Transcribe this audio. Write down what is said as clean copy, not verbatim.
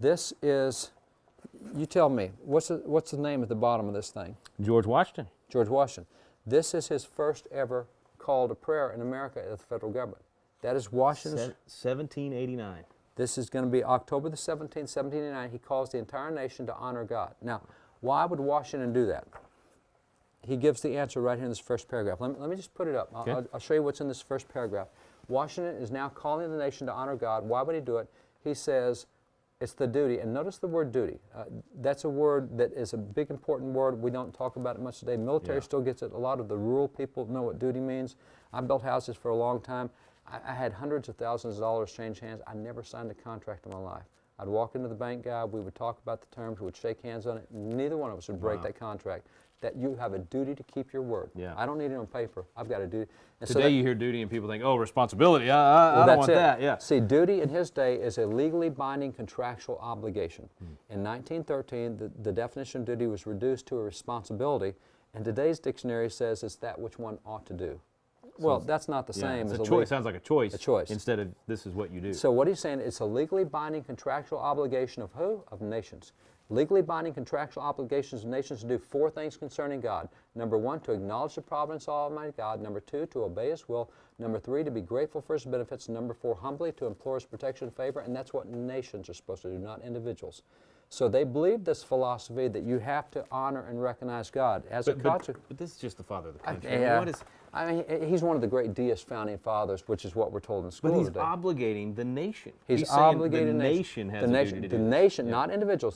This is, you tell me, what's the name at the bottom of this thing? George Washington. George Washington. This is his first ever call to prayer in America at the federal government. That is Washington's. 1789. This is going to be October the 17th, 1789. He calls the entire nation to honor God. Now, why would Washington do that? He gives the answer right here in this first paragraph. Let me just put it up. Okay. I'll show you what's in this first paragraph. Washington is now calling the nation to honor God. Why would he do it? He says it's the duty. And notice the word duty. That's a word that is a big, important word. We don't talk about it much today. Military still gets it. A lot of the rural people know what duty means. I built houses for a long time. I had hundreds of thousands of dollars change hands. I never signed a contract in my life. I'd walk into the bank guy. We would talk about the terms. We would shake hands on it. Neither one of us would break that contract. That you have a duty to keep your word. Yeah. I don't need it on paper. I've got a duty. And Today you hear duty and people think, oh, responsibility. I don't want that. Yeah. See, duty in his day is a legally binding contractual obligation. In 1913, the definition of duty was reduced to a responsibility, and today's dictionary says it's that which one ought to do. Well, that's not the same It's as a choice. Sounds like a choice. A choice. Instead of this is what you do. So what he's saying, it's a legally binding contractual obligation of who? Of nations. Legally binding contractual obligations of nations to do four things concerning God. Number one, to acknowledge the providence of Almighty God. Number two, to obey His will. Number three, to be grateful for His benefits. Number four, humbly to implore His protection and favor. And that's what nations are supposed to do, not individuals. So they believe this philosophy that you have to honor and recognize God as a culture. But this is just the father of the country. Yeah. What is, I mean, he's one of the great deist founding fathers, which is what we're told in school but he's today. obligating the nation. He's saying obligating the nation has the a nation, duty to the do this. nation, not individuals.